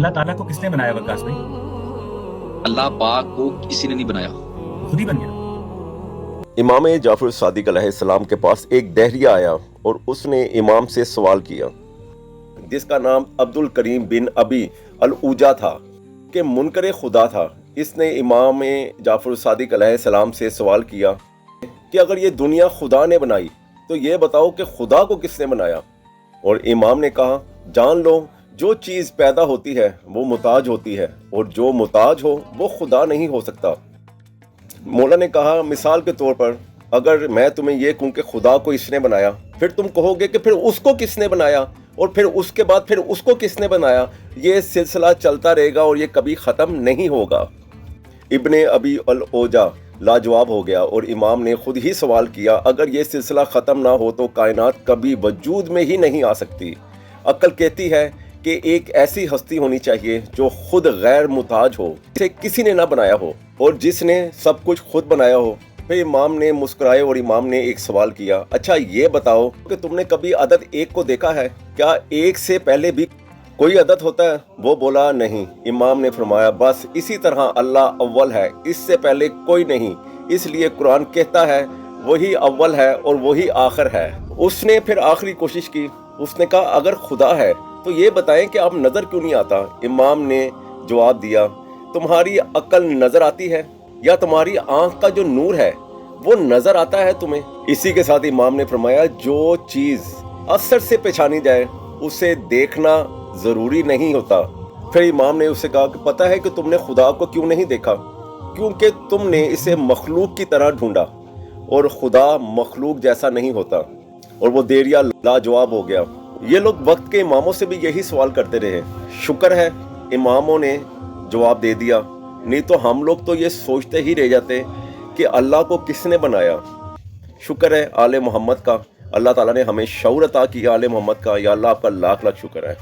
اللہ تعالیٰ کو کس نے بنایا وکاس بھائی؟ اللہ پاک کو کسی نے نہیں بنایا، خود ہی بن گیا۔ امام جعفر صادق علیہ السلام کے پاس ایک دہریہ آیا اور اس نے امام سے سوال کیا، جس کا نام عبد الکریم بن ابی العوجہ تھا، کہ منکر خدا تھا۔ اس نے امام جعفر صادق علیہ السلام سے سوال کیا کہ اگر یہ دنیا خدا نے بنائی تو یہ بتاؤ کہ خدا کو کس نے بنایا؟ اور امام نے کہا، جان لو جو چیز پیدا ہوتی ہے وہ محتاج ہوتی ہے، اور جو محتاج ہو وہ خدا نہیں ہو سکتا۔ مولا نے کہا، مثال کے طور پر اگر میں تمہیں یہ کہوں کہ خدا کو اس نے بنایا، پھر تم کہو گے کہ پھر اس کو کس نے بنایا، اور پھر اس کے بعد پھر اس کو کس نے بنایا؟ یہ سلسلہ چلتا رہے گا اور یہ کبھی ختم نہیں ہوگا۔ ابن ابی العوجہ لاجواب ہو گیا اور امام نے خود ہی سوال کیا، اگر یہ سلسلہ ختم نہ ہو تو کائنات کبھی وجود میں ہی نہیں آ سکتی۔ عقل کہتی ہے کہ ایک ایسی ہستی ہونی چاہیے جو خود غیر محتاج ہو، جسے کسی نے نہ بنایا ہو اور جس نے سب کچھ خود بنایا ہو۔ پھر امام نے مسکرائے اور امام نے ایک سوال کیا، اچھا یہ بتاؤ کہ تم نے کبھی عدد ایک کو دیکھا ہے؟ کیا ایک سے پہلے بھی کوئی عدد ہوتا ہے؟ وہ بولا نہیں۔ امام نے فرمایا، بس اسی طرح اللہ اول ہے، اس سے پہلے کوئی نہیں، اس لیے قرآن کہتا ہے وہی اول ہے اور وہی آخر ہے۔ اس نے پھر آخری کوشش کی، اس نے کہا، اگر خدا ہے تو یہ بتائیں کہ اب نظر کیوں نہیں آتا؟ امام نے جواب دیا، تمہاری عقل نظر آتی ہے یا تمہاری آنکھ کا جو نور ہے وہ نظر آتا ہے تمہیں؟ اسی کے ساتھ امام نے فرمایا، جو چیز اثر سے پہچانی جائے اسے دیکھنا ضروری نہیں ہوتا۔ پھر امام نے اسے کہا کہ پتہ ہے کہ تم نے خدا کو کیوں نہیں دیکھا؟ کیونکہ تم نے اسے مخلوق کی طرح ڈھونڈا، اور خدا مخلوق جیسا نہیں ہوتا۔ اور وہ دہریہ لاجواب ہو گیا۔ یہ لوگ وقت کے اماموں سے بھی یہی سوال کرتے رہے، شکر ہے اماموں نے جواب دے دیا، نہیں تو ہم لوگ تو یہ سوچتے ہی رہ جاتے کہ اللہ کو کس نے بنایا۔ شکر ہے آل محمد کا، اللہ تعالیٰ نے ہمیں شعور عطا کیا آل محمد کا۔ یا اللہ آپ کا لاکھ لاکھ شکر ہے۔